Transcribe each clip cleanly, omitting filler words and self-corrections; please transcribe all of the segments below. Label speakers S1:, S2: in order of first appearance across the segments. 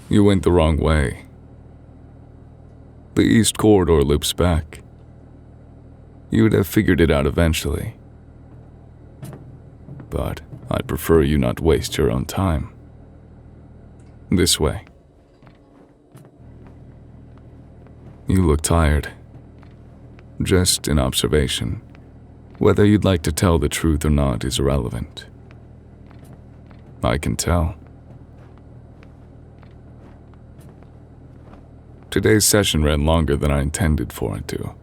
S1: You went the wrong way. The east corridor loops back. You'd have figured it out eventually. But I'd prefer you not waste your own time. This way. You look tired. Just an observation. Whether you'd like to tell the truth or not is irrelevant. I can tell. Today's session ran longer than I intended for it to.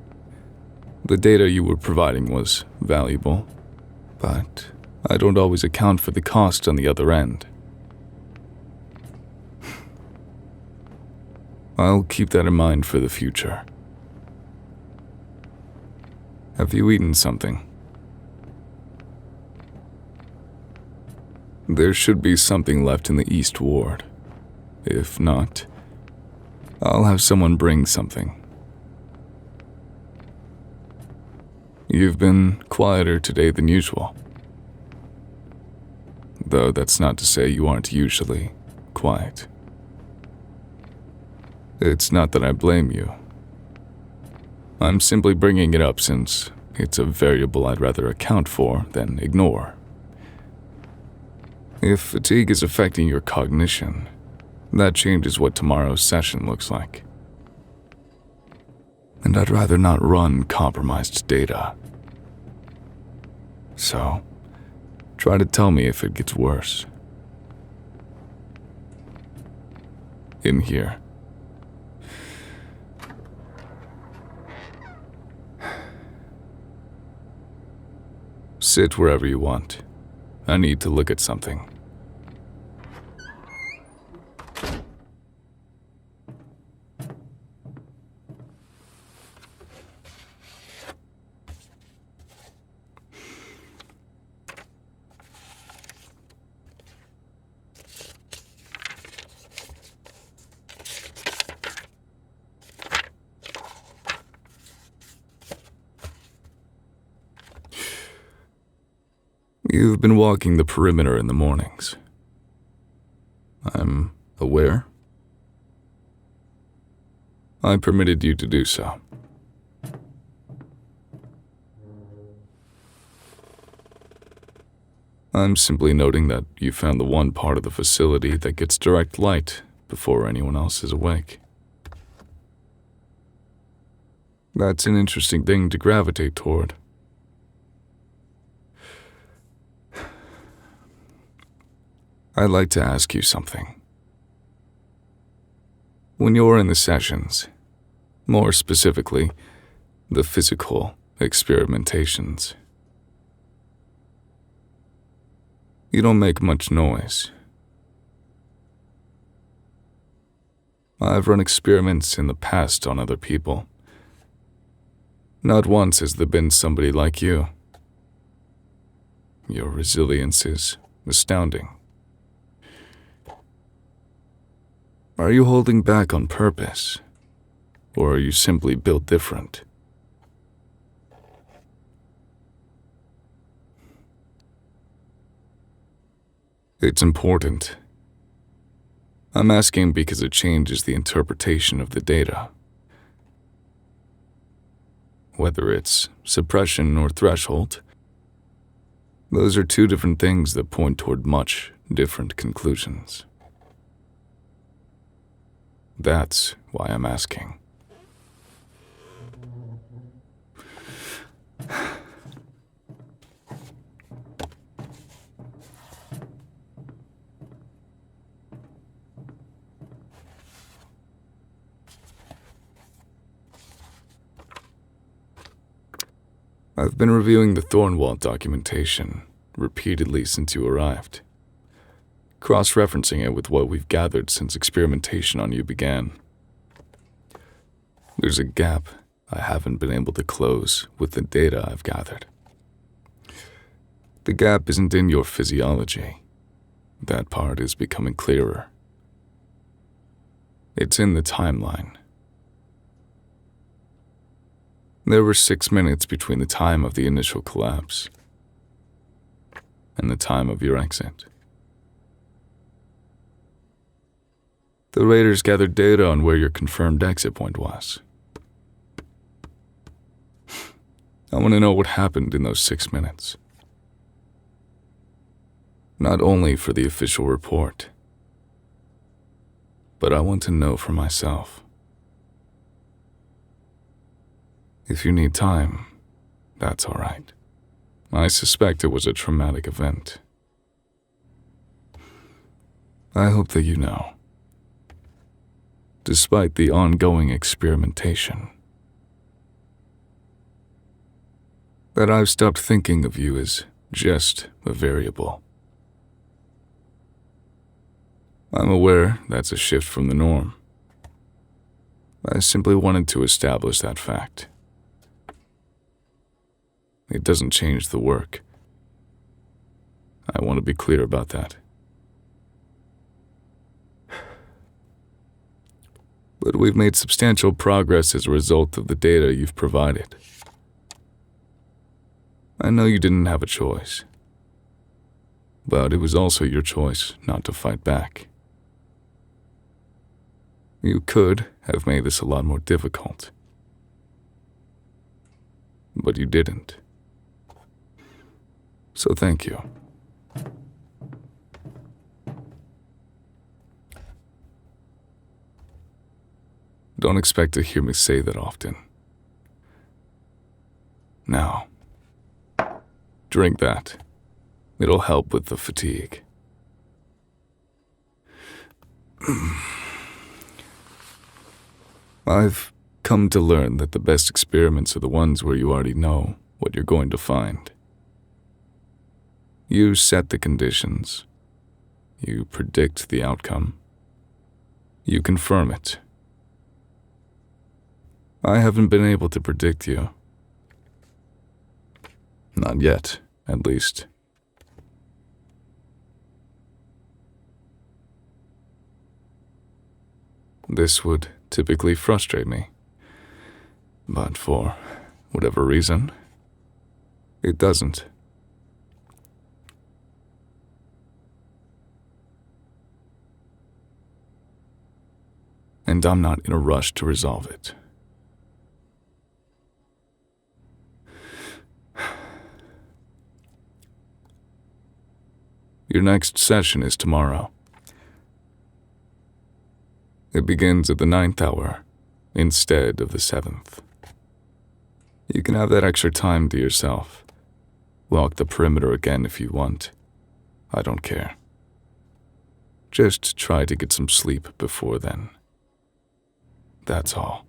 S1: The data you were providing was valuable, but I don't always account for the cost on the other end. I'll keep that in mind for the future. Have you eaten something? There should be something left in the East Ward. If not, I'll have someone bring something. You've been quieter today than usual. Though that's not to say you aren't usually quiet. It's not that I blame you. I'm simply bringing it up since it's a variable I'd rather account for than ignore. If fatigue is affecting your cognition, that changes what tomorrow's session looks like. And I'd rather not run compromised data. So, try to tell me if it gets worse. In here. Sit wherever you want. I need to look at something. You've been walking the perimeter in the mornings. I'm aware. I permitted you to do so. I'm simply noting that you found the one part of the facility that gets direct light before anyone else is awake. That's an interesting thing to gravitate toward. I'd like to ask you something. When you're in the sessions, more specifically, the physical experimentations, you don't make much noise. I've run experiments in the past on other people. Not once has there been somebody like you. Your resilience is astounding. Are you holding back on purpose, or are you simply built different? It's important. I'm asking because it changes the interpretation of the data. Whether it's suppression or threshold, those are two different things that point toward much different conclusions. That's why I'm asking. I've been reviewing the Thornwall documentation repeatedly since you arrived, cross-referencing it with what we've gathered since experimentation on you began. There's a gap I haven't been able to close with the data I've gathered. The gap isn't in your physiology. That part is becoming clearer. It's in the timeline. There were 6 minutes between the time of the initial collapse and the time of your exit. The raiders gathered data on where your confirmed exit point was. I want to know what happened in those 6 minutes. Not only for the official report, but I want to know for myself. If you need time, that's all right. I suspect it was a traumatic event. I hope that you know, despite the ongoing experimentation, that I've stopped thinking of you as just a variable. I'm aware that's a shift from the norm. I simply wanted to establish that fact. It doesn't change the work. I want to be clear about that. But we've made substantial progress as a result of the data you've provided. I know you didn't have a choice, but it was also your choice not to fight back. You could have made this a lot more difficult, but you didn't. So thank you. Don't expect to hear me say that often. Now, drink that. It'll help with the fatigue. I've come to learn that the best experiments are the ones where you already know what you're going to find. You set the conditions. You predict the outcome. You confirm it. I haven't been able to predict you. Not yet, at least. This would typically frustrate me. But for whatever reason, it doesn't. And I'm not in a rush to resolve it. Your next session is tomorrow. It begins at the 9th hour instead of the 7th. You can have that extra time to yourself. Walk the perimeter again if you want. I don't care. Just try to get some sleep before then. That's all.